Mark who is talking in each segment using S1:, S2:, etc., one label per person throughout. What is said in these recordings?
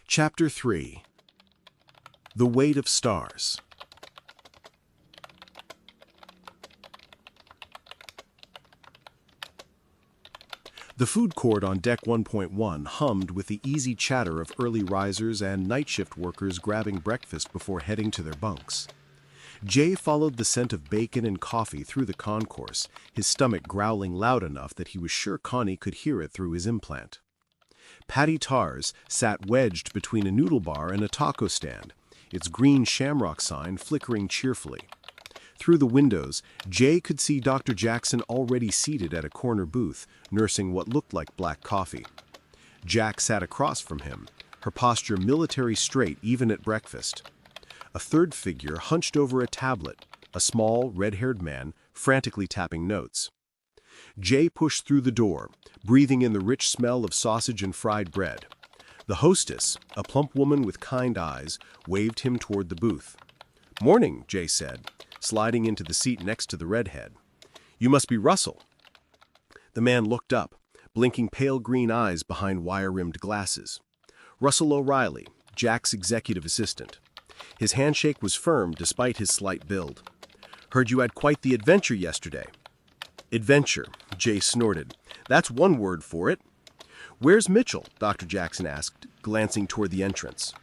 S1: Chapter 3. The Weight of Stars. The food court on Deck 1.1 hummed with the easy chatter of early risers and night shift workers grabbing breakfast before heading to their bunks. Jay followed the scent of bacon and coffee through the concourse, his stomach growling loud enough that he was sure Connie could hear it through his implant. Patty Tars sat wedged between a noodle bar and a taco stand, its green shamrock sign flickering cheerfully. Through the windows, Jay could see Dr. Jackson already seated at a corner booth, nursing what looked like black coffee. Jack sat across from him, her posture military straight even at breakfast. A third figure hunched over a tablet, a small, red-haired man, frantically tapping notes. Jay pushed through the door, breathing in the rich smell of sausage and fried bread. The hostess, a plump woman with kind eyes, waved him toward the booth. "Morning," Jay said, sliding into the seat next to the redhead. "You must be Russell." The man looked up, blinking pale green eyes behind wire-rimmed glasses. Russell O'Reilly, Jack's executive assistant. His handshake was firm despite his slight build. "Heard you had quite the adventure yesterday." "Adventure," Jay snorted. "That's one word for it." "Where's Mitchell?" Dr. Jackson asked, glancing toward the entrance.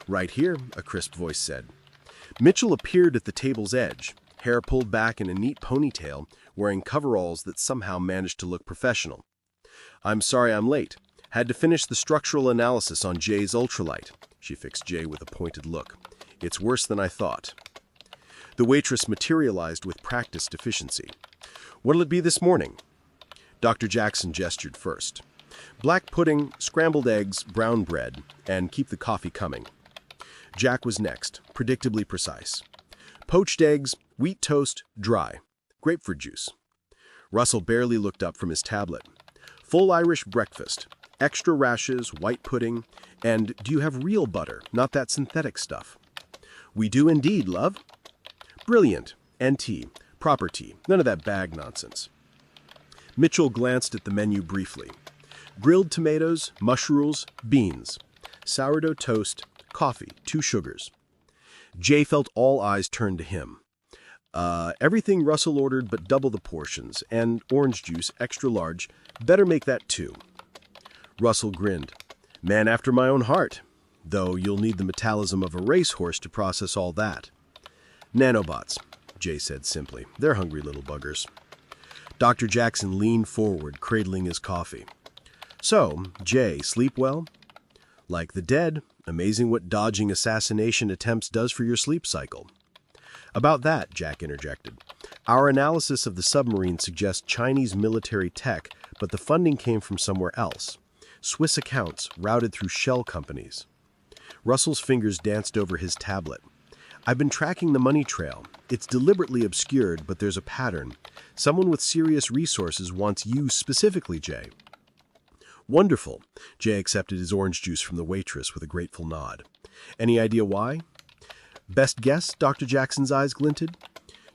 S1: "Right here," a crisp voice said. Mitchell appeared at the table's edge, hair pulled back in a neat ponytail, wearing coveralls that somehow managed to look professional. "I'm sorry I'm late. Had to finish the structural analysis on Jay's ultralight." She fixed Jay with a pointed look. "It's worse than I thought." The waitress materialized with practiced efficiency. "What'll it be this morning?" Dr. Jackson gestured first. "Black pudding, scrambled eggs, brown bread, and keep the coffee coming." Jack was next, predictably precise. "Poached eggs, wheat toast, dry. Grapefruit juice." Russell barely looked up from his tablet. "Full Irish breakfast. Extra rashes, white pudding, and do you have real butter, not that synthetic stuff?" "We do indeed, love." "Brilliant. And tea. Proper tea. None of that bag nonsense." Mitchell glanced at the menu briefly. Grilled tomatoes, mushrooms, beans. Sourdough toast, coffee, 2 sugars. Jay felt all eyes turned to him. Everything Russell ordered but double the portions, and orange juice, extra large. Better make that 2. Russell grinned. "Man after my own heart. Though you'll need the metabolism of a racehorse to process all that." "Nanobots," Jay said simply. "They're hungry little buggers." Dr. Jackson leaned forward, cradling his coffee. "So, Jay, sleep well?" "Like the dead. Amazing what dodging assassination attempts does for your sleep cycle." "About that," Jack interjected. "Our analysis of the submarine suggests Chinese military tech, but the funding came from somewhere else. Swiss accounts routed through shell companies." Russell's fingers danced over his tablet. "I've been tracking the money trail. It's deliberately obscured, but there's a pattern. Someone with serious resources wants you specifically, Jay." "Wonderful." Jay accepted his orange juice from the waitress with a grateful nod. "Any idea why?" "Best guess?" Dr. Jackson's eyes glinted.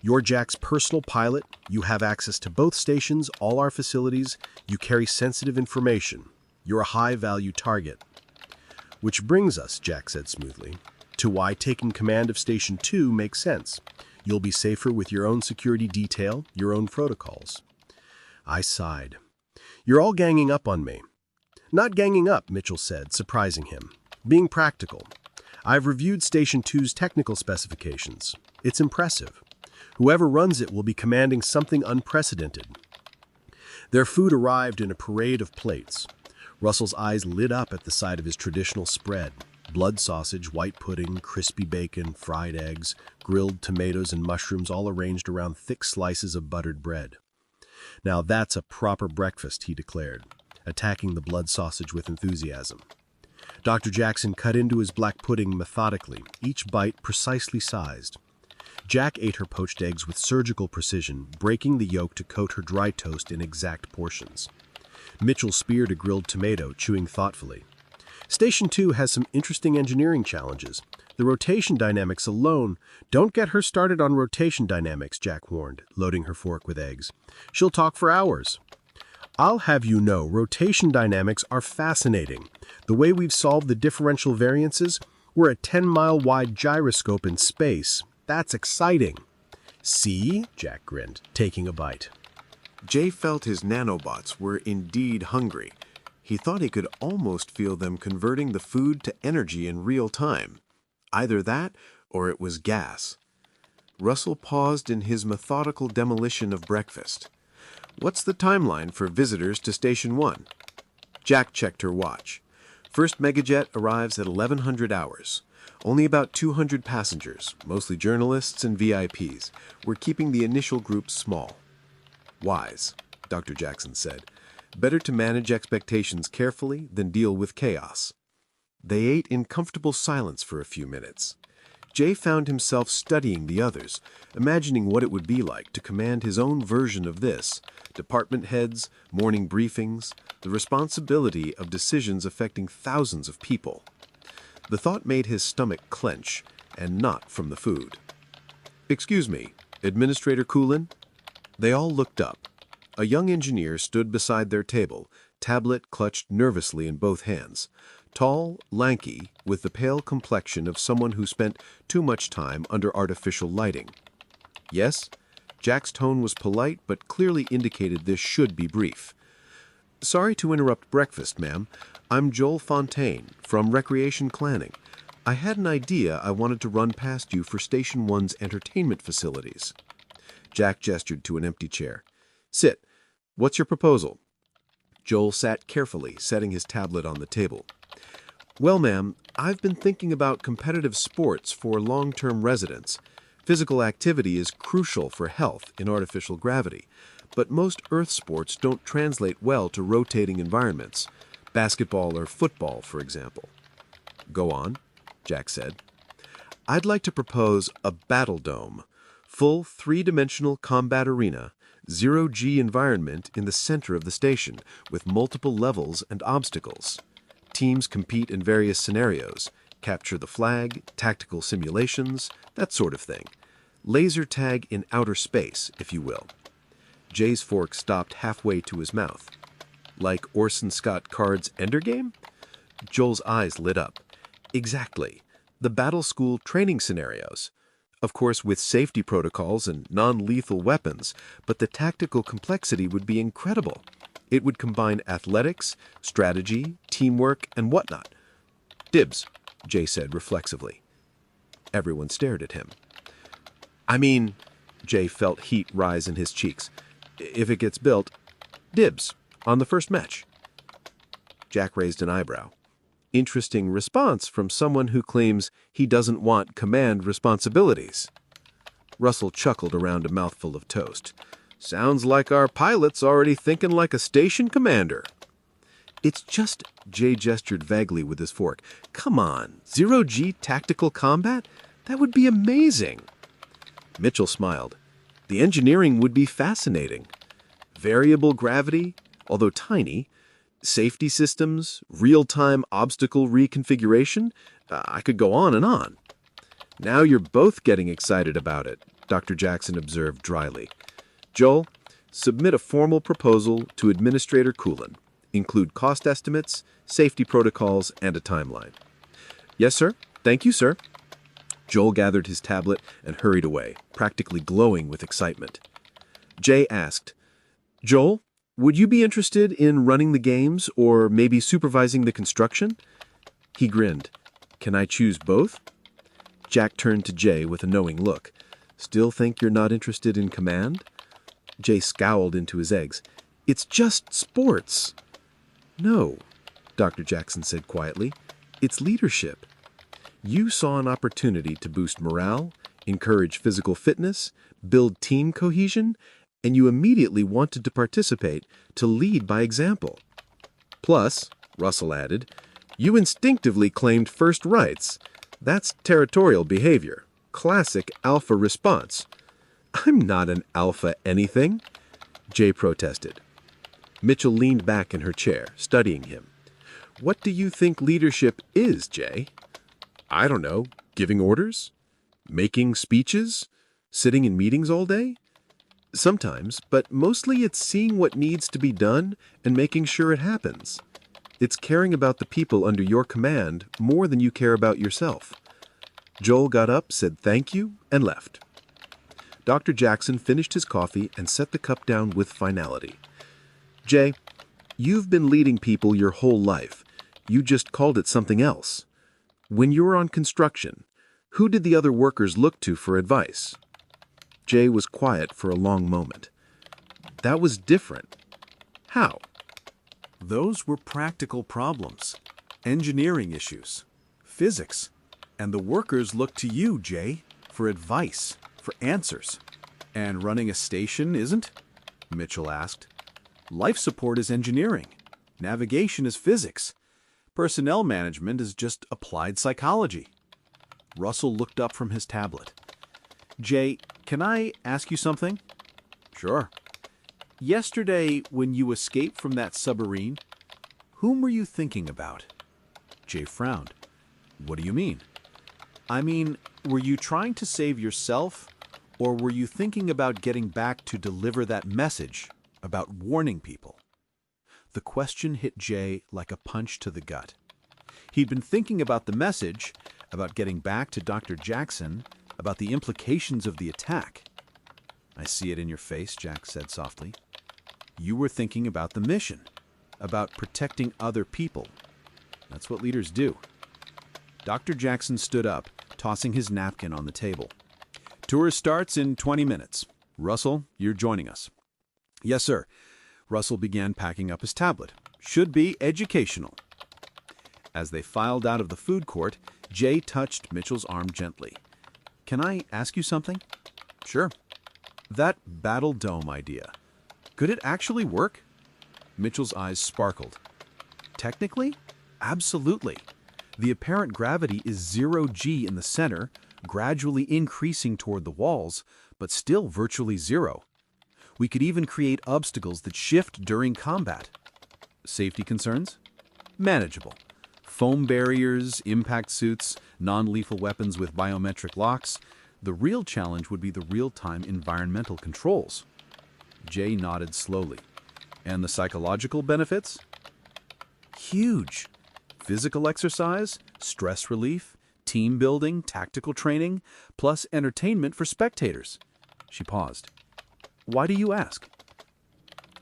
S1: "You're Jack's personal pilot. You have access to both stations, all our facilities. You carry sensitive information. You're a high-value target." "Which brings us," Jack said smoothly, "to why taking command of Station 2 makes sense. You'll be safer with your own security detail, your own protocols." I sighed. "You're all ganging up on me." "Not ganging up," Mitchell said, surprising him. "Being practical. I've reviewed Station 2's technical specifications. It's impressive. Whoever runs it will be commanding something unprecedented." Their food arrived in a parade of plates. Russell's eyes lit up at the sight of his traditional spread. Blood sausage, white pudding, crispy bacon, fried eggs, grilled tomatoes and mushrooms all arranged around thick slices of buttered bread. "Now that's a proper breakfast," he declared, attacking the blood sausage with enthusiasm. Dr. Jackson cut into his black pudding methodically, each bite precisely sized. Jack ate her poached eggs with surgical precision, breaking the yolk to coat her dry toast in exact portions. Mitchell speared a grilled tomato, chewing thoughtfully. "Station 2 has some interesting engineering challenges. The rotation dynamics alone—" "Don't get her started on rotation dynamics," Jack warned, loading her fork with eggs. "She'll talk for hours." I'll have you know, rotation dynamics are fascinating. The way we've solved the differential variances, we're a 10-mile wide gyroscope in space. That's exciting. See? Jack grinned, taking a bite. Jay felt his nanobots were indeed hungry. He thought he could almost feel them converting the food to energy in real time. Either that, or it was gas. Russell paused in his methodical demolition of breakfast. What's the timeline for visitors to Station 1? Jack checked her watch. First Megajet arrives at 1100 hours. Only about 200 passengers, mostly journalists and VIPs. We're keeping the initial group small. Wise, Dr. Jackson said. Better to manage expectations carefully than deal with chaos. They ate in comfortable silence for a few minutes. Jay found himself studying the others, imagining what it would be like to command his own version of this. Department heads, morning briefings, the responsibility of decisions affecting thousands of people. The thought made his stomach clench, and not from the food. "Excuse me, Administrator Coolin?" They all looked up. A young engineer stood beside their table, tablet clutched nervously in both hands. Tall, lanky, with the pale complexion of someone who spent too much time under artificial lighting. "Yes?" Jack's tone was polite, but clearly indicated this should be brief. "Sorry to interrupt breakfast, ma'am. I'm Joel Fontaine, from Recreation Planning. I had an idea I wanted to run past you for Station 1's entertainment facilities." Jack gestured to an empty chair. "Sit. What's your proposal?" Joel sat carefully, setting his tablet on the table. "Well, ma'am, I've been thinking about competitive sports for long-term residents. Physical activity is crucial for health in artificial gravity, but most Earth sports don't translate well to rotating environments. Basketball or football, for example." "Go on," Jack said. "I'd like to propose a battle dome, full three-dimensional combat arena, zero-G environment in the center of the station, with multiple levels and obstacles. Teams compete in various scenarios, capture the flag, tactical simulations, that sort of thing. Laser tag in outer space, if you will." Jay's fork stopped halfway to his mouth. "Like Orson Scott Card's Ender Game?" Joel's eyes lit up. "Exactly. The battle school training scenarios. Of course, with safety protocols and non-lethal weapons, but the tactical complexity would be incredible. It would combine athletics, strategy, teamwork, and whatnot." "Dibs," Jay said reflexively. Everyone stared at him. "I mean," Jay felt heat rise in his cheeks, "if it gets built, dibs on the first match." Jack raised an eyebrow. Interesting response from someone who claims he doesn't want command responsibilities. Russell chuckled around a mouthful of toast. "Sounds like our pilot's already thinking like a station commander." "It's just," Jay gestured vaguely with his fork. "Come on, zero-G tactical combat? That would be amazing." Mitchell smiled. "The engineering would be fascinating. Variable gravity, although tiny, safety systems, real-time obstacle reconfiguration. I could go on and on." "Now you're both getting excited about it," Dr. Jackson observed dryly. "Joel, submit a formal proposal to Administrator Coolin. Include cost estimates, safety protocols, and a timeline." "Yes, sir. Thank you, sir." Joel gathered his tablet and hurried away, practically glowing with excitement. Jay asked, "Joel, would you be interested in running the games or maybe supervising the construction?" He grinned. "Can I choose both?" Jack turned to Jay with a knowing look. "Still think you're not interested in command?" Jay scowled into his eggs. "It's just sports." "No," Dr. Jackson said quietly. "It's leadership. You saw an opportunity to boost morale, encourage physical fitness, build team cohesion, and you immediately wanted to participate, to lead by example. Plus," Russell added, "you instinctively claimed first rights. That's territorial behavior. Classic alpha response." "I'm not an alpha anything," Jay protested. Mitchell leaned back in her chair, studying him. "What do you think leadership is, Jay?" "I don't know. Giving orders? Making speeches? Sitting in meetings all day?" Sometimes, but mostly it's seeing what needs to be done and making sure it happens. It's caring about the people under your command more than you care about yourself. Joel got up, said thank you, and left. Dr. Jackson finished his coffee and set the cup down with finality. Jay, you've been leading people your whole life. You just called it something else. When you were on construction, who did the other workers look to for advice? Jay was quiet for a long moment. That was different. How?
S2: Those were practical problems, engineering issues, physics, and the workers looked to you, Jay, for advice, for answers. And running a station isn't? Mitchell asked. Life support is engineering. Navigation is physics. Personnel management is just applied psychology. Russell looked up from his tablet. Jay, can I ask you something? Sure. Yesterday, when you escaped from that submarine, whom were you thinking about? Jay frowned. What do you mean? I mean, were you trying to save yourself, or were you thinking about getting back to deliver that message about warning people? The question hit Jay like a punch to the gut. He'd been thinking about the message, about getting back to Dr. Jackson, about the implications of the attack. I see it in your face, Jack said softly. You were thinking about the mission, about protecting other people. That's what leaders do. Dr. Jackson stood up, tossing his napkin on the table. Tour starts in 20 minutes. Russell, you're joining us. Yes, sir. Russell began packing up his tablet. Should be educational. As they filed out of the food court, Jay touched Mitchell's arm gently. Can I ask you something? Sure. That battle dome idea. Could it actually work? Mitchell's eyes sparkled. Technically? Absolutely. The apparent gravity is 0g in the center, gradually increasing toward the walls, but still virtually zero. We could even create obstacles that shift during combat. Safety concerns? Manageable. Foam barriers, impact suits, non-lethal weapons with biometric locks. The real challenge would be the real-time environmental controls. Jay nodded slowly. And the psychological benefits? Huge. Physical exercise, stress relief, team building, tactical training, plus entertainment for spectators. She paused. Why do you ask?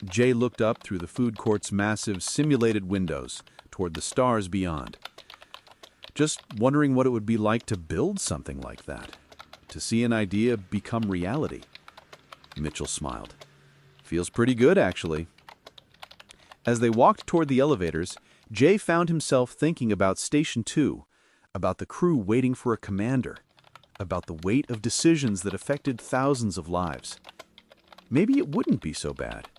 S2: Jay looked up through the food court's massive simulated windows toward the stars beyond. Just wondering what it would be like to build something like that, to see an idea become reality. Mitchell smiled. Feels pretty good, actually. As they walked toward the elevators, Jay found himself thinking about Station 2, about the crew waiting for a commander, about the weight of decisions that affected thousands of lives. Maybe it wouldn't be so bad.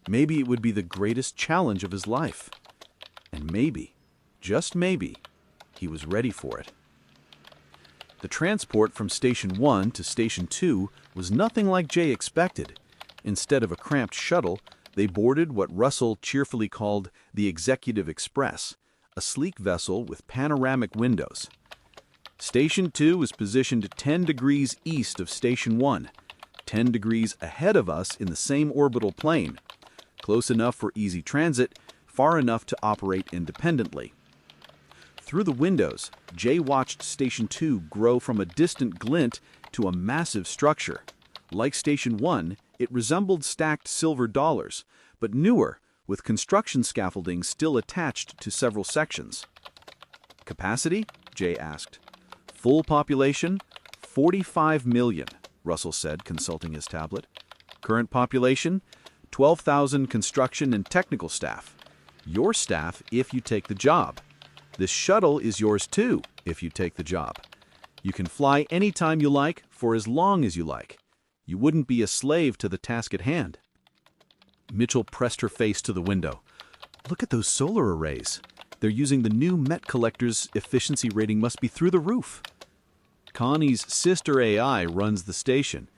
S2: Maybe it would be the greatest challenge of his life. And maybe, just maybe, he was ready for it. The transport from Station 1 to Station 2 was nothing like Jay expected. Instead of a cramped shuttle, they boarded what Russell cheerfully called the Executive Express, a sleek vessel with panoramic windows. Station 2 was positioned 10 degrees east of Station 1, 10 degrees ahead of us in the same orbital plane, close enough for easy transit, far enough to operate independently. Through the windows, Jay watched Station 2 grow from a distant glint to a massive structure. Like Station 1, it resembled stacked silver dollars, but newer, with construction scaffolding still attached to several sections. Capacity? Jay asked. Full population? 45 million, Russell said, consulting his tablet. Current population? 12,000 construction and technical staff. Your staff if you take the job. This shuttle is yours too if you take the job. You can fly anytime you like for as long as you like. You wouldn't be a slave to the task at hand. Mitchell pressed her face to the window. Look at those solar arrays. They're using the new Met Collector's efficiency rating must be through the roof. Connie's sister AI runs the station,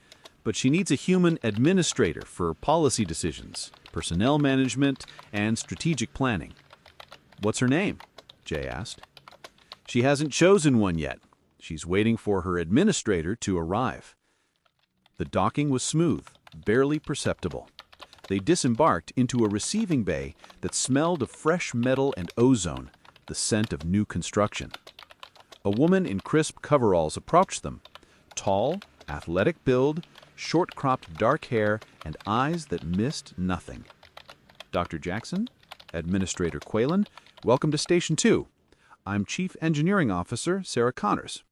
S2: but she needs a human administrator for policy decisions, personnel management, and strategic planning. What's her name? Jay asked. She hasn't chosen one yet. She's waiting for her administrator to arrive. The docking was smooth, barely perceptible. They disembarked into a receiving bay that smelled of fresh metal and ozone, the scent of new construction. A woman in crisp coveralls approached them, tall, athletic build, short-cropped dark hair, and eyes that missed nothing. Dr. Jackson, Administrator Quaylen, welcome to Station 2. I'm Chief Engineering Officer Sarah Connors.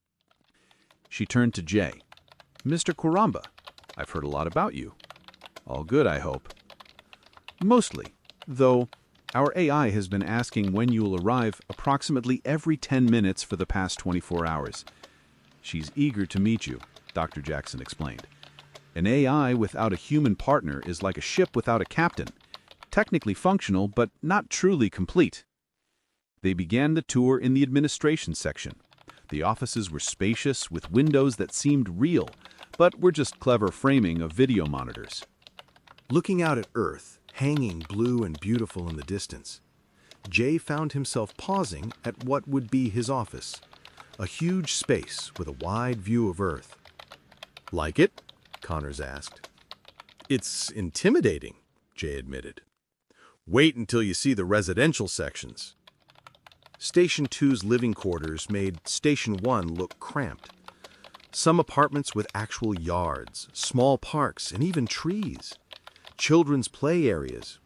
S2: She turned to Jay. Mr. Kwaramba, I've heard a lot about you. All good, I hope. Mostly, though our AI has been asking when you will arrive approximately every 10 minutes for the past 24 hours. She's eager to meet you, Dr. Jackson explained. An AI without a human partner is like a ship without a captain. Technically functional, but not truly complete. They began the tour in the administration section. The offices were spacious, with windows that seemed real, but were just clever framing of video monitors.
S1: Looking out at Earth, hanging blue and beautiful in the distance, Jay found himself pausing at what would be his office, a huge space with a wide view of Earth. Like it? Connors asked. It's intimidating, Jay admitted. Wait until you see the residential sections. Station 2's living quarters made Station 1 look cramped. Some apartments with actual yards, small parks, and even trees. Children's play areas.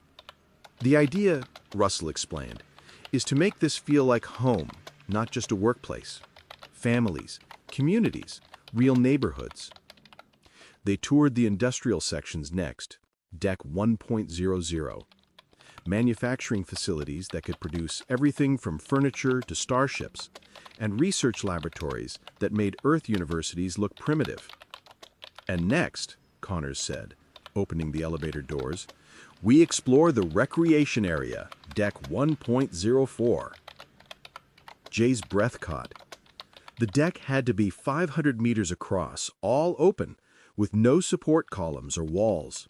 S1: The idea, Russell explained, is to make this feel like home, not just a workplace. Families, communities, real neighborhoods. They toured the industrial sections next, Deck 1.00. Manufacturing facilities that could produce everything from furniture to starships, and research laboratories that made Earth universities look primitive. And next, Connors said, opening the elevator doors, we explore the recreation area, Deck 1.04. Jay's breath caught. The deck had to be 500 meters across, all open, with no support columns or walls.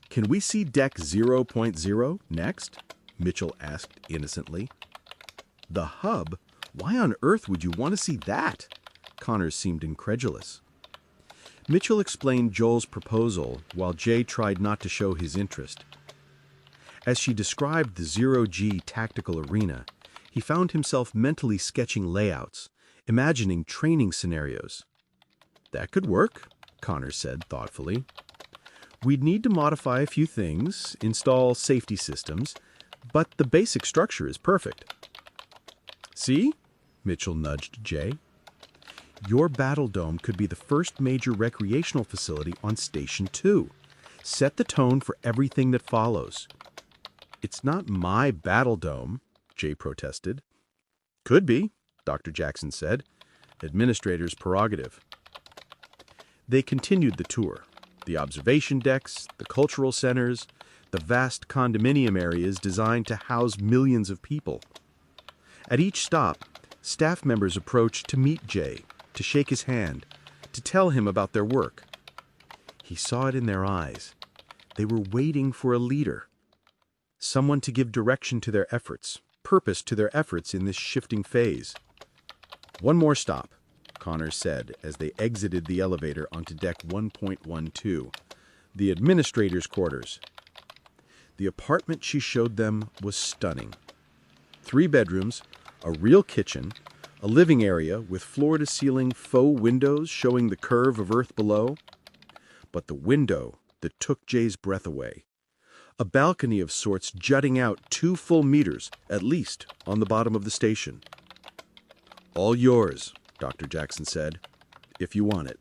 S1: Can we see Deck 0.0 next? Mitchell asked innocently. The hub? Why on earth would you want to see that? Connors seemed incredulous. Mitchell explained Joel's proposal while Jay tried not to show his interest. As she described the zero-G tactical arena, he found himself mentally sketching layouts, imagining training scenarios. That could work, Connors said thoughtfully. We'd need to modify a few things, install safety systems, but the basic structure is perfect. See? Mitchell nudged Jay. Your battle dome could be the first major recreational facility on Station 2. Set the tone for everything that follows. It's not my battle dome, Jay protested. Could be, Dr. Jackson said. Administrator's prerogative. They continued the tour. The observation decks, the cultural centers, the vast condominium areas designed to house millions of people. At each stop, staff members approached to meet Jay, to shake his hand, to tell him about their work. He saw it in their eyes. They were waiting for a leader, someone to give direction to their efforts, purpose to their efforts in this shifting phase. One more stop, Connors said as they exited the elevator onto Deck 1.12, the administrator's quarters. The apartment she showed them was stunning. 3 bedrooms, a real kitchen, a living area with floor-to-ceiling faux windows showing the curve of Earth below. But the window that took Jay's breath away. A balcony of sorts jutting out 2 full meters, at least, on the bottom of the station. All yours, Dr. Jackson said, if you want it.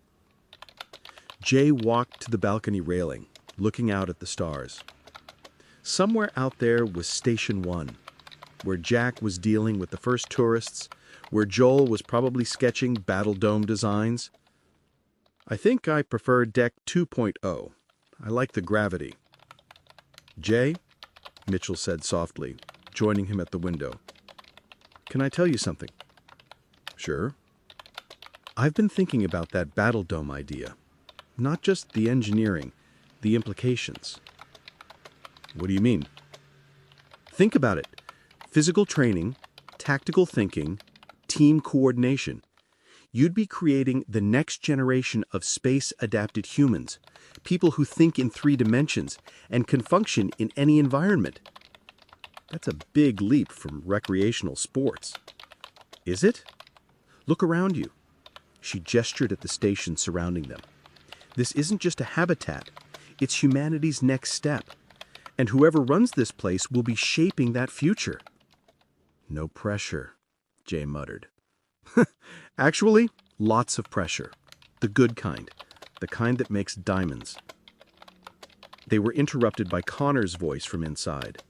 S1: Jay walked to the balcony railing, looking out at the stars. Somewhere out there was Station 1, where Jack was dealing with the first tourists, where Joel was probably sketching battle dome designs. I think I prefer Deck 2.0. I like the gravity. Jay, Mitchell said softly, joining him at the window. Can I tell you something? Sure. I've been thinking about that battle dome idea. Not just the engineering, the implications. What do you mean? Think about it. Physical training, tactical thinking, team coordination. You'd be creating the next generation of space-adapted humans, people who think in 3 dimensions and can function in any environment. That's a big leap from recreational sports. Is it? Look around you. She gestured at the station surrounding them. This isn't just a habitat, it's humanity's next step. And whoever runs this place will be shaping that future. No pressure, Jay muttered. Actually, lots of pressure. The good kind. The kind that makes diamonds. They were interrupted by Connor's voice from inside.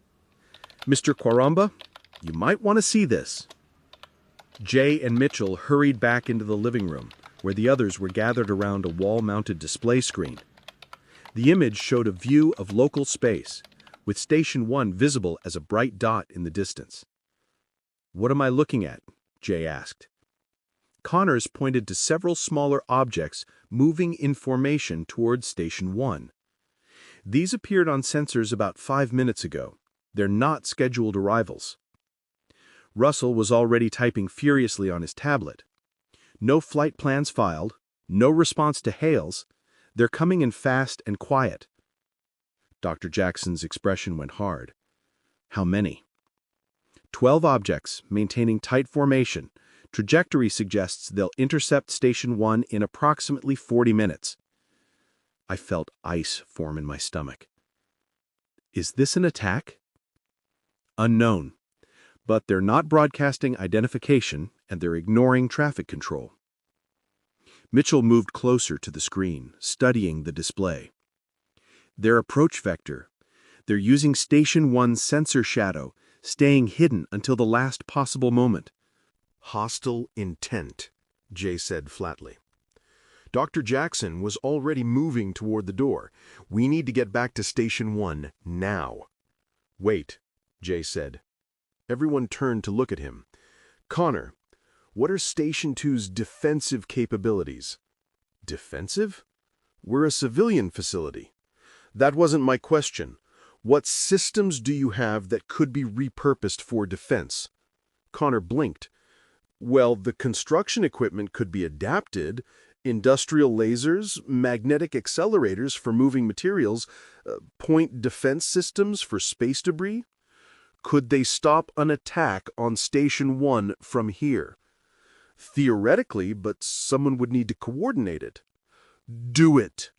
S1: Mr. Kwaramba, you might want to see this. Jay and Mitchell hurried back into the living room, where the others were gathered around a wall-mounted display screen. The image showed a view of local space, with Station 1 visible as a bright dot in the distance. What am I looking at? Jay asked. Connors pointed to several smaller objects moving in formation towards Station 1. These appeared on sensors about 5 minutes ago. They're not scheduled arrivals. Russell was already typing furiously on his tablet. No flight plans filed, no response to hails. They're coming in fast and quiet. Dr. Jackson's expression went hard. How many? 12 objects, maintaining tight formation. Trajectory suggests they'll intercept Station 1 in approximately 40 minutes. I felt ice form in my stomach. Is this an attack? Unknown. But they're not broadcasting identification, and they're ignoring traffic control. Mitchell moved closer to the screen, studying the display. Their approach vector. They're using Station 1's sensor shadow, staying hidden until the last possible moment.
S3: Hostile intent, Jay said flatly. Dr. Jackson was already moving toward the door. We need to get back to Station 1 now. Wait, Jay said. Everyone turned to look at him. Connor, what are Station 2's defensive capabilities? Defensive? We're a civilian facility. That wasn't my question. What systems do you have that could be repurposed for defense? Connor blinked. Well, the construction equipment could be adapted. Industrial lasers, magnetic accelerators for moving materials, point defense systems for space debris. Could they stop an attack on Station 1 from here? Theoretically, but someone would need to coordinate it. Do it.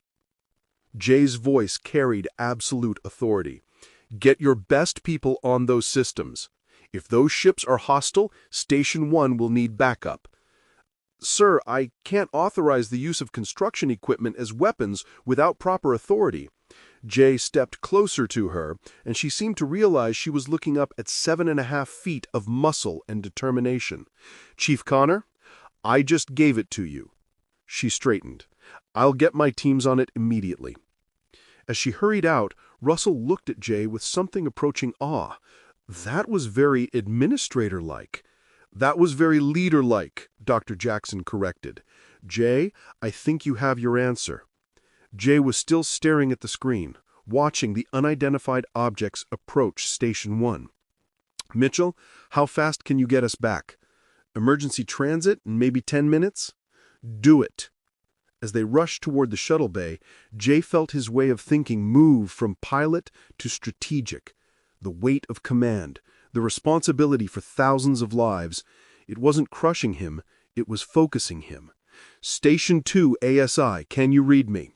S3: Jay's voice carried absolute authority. Get your best people on those systems. If those ships are hostile, Station 1 will need backup. Sir, I can't authorize the use of construction equipment as weapons without proper authority. Jay stepped closer to her, and she seemed to realize she was looking up at 7.5 feet of muscle and determination. Chief Connor, I just gave it to you. She straightened. I'll get my teams on it immediately. As she hurried out, Russell looked at Jay with something approaching awe. That was very administrator-like. That was very leader-like, Dr. Jackson corrected. Jay, I think you have your answer. Jay was still staring at the screen, watching the unidentified objects approach Station 1. Mitchell, how fast can you get us back? Emergency transit in maybe 10 minutes? Do it. As they rushed toward the shuttle bay, Jay felt his way of thinking move from pilot to strategic. The weight of command, the responsibility for thousands of lives. It wasn't crushing him, it was focusing him. Station 2 ASI, can you read me?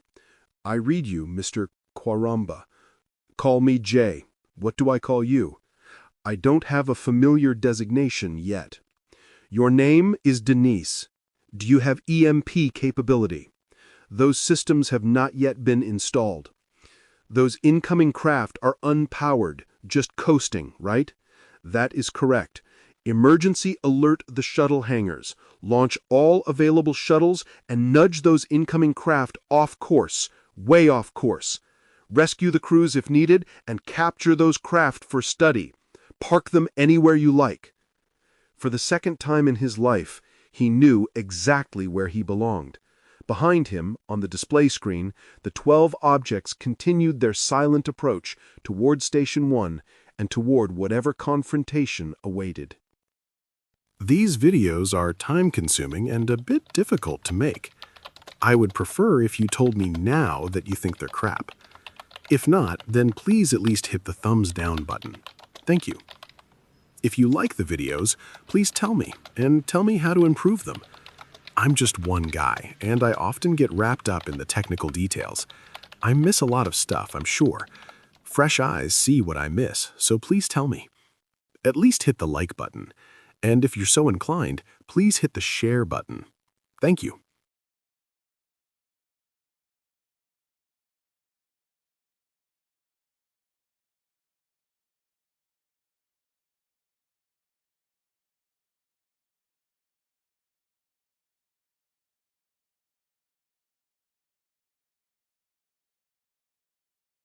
S3: I read you, Mr. Kwaramba. Call me Jay. What do I call you? I don't have a familiar designation yet. Your name is Denise. Do you have EMP capability? Those systems have not yet been installed. Those incoming craft are unpowered, just coasting, right? That is correct. Emergency alert the shuttle hangars. Launch all available shuttles and nudge those incoming craft off course, way off course. Rescue the crews if needed and capture those craft for study. Park them anywhere you like. For the second time in his life, he knew exactly where he belonged. Behind him, on the display screen, the 12 objects continued their silent approach toward Station 1 and toward whatever confrontation awaited.
S1: These videos are time-consuming and a bit difficult to make. I would prefer if you told me now that you think they're crap. If not, then please at least hit the thumbs down button. Thank you. If you like the videos, please tell me, and tell me how to improve them. I'm just one guy, and I often get wrapped up in the technical details. I miss a lot of stuff, I'm sure. Fresh eyes see what I miss, so please tell me. At least hit the like button. And if you're so inclined, please hit the share button. Thank you.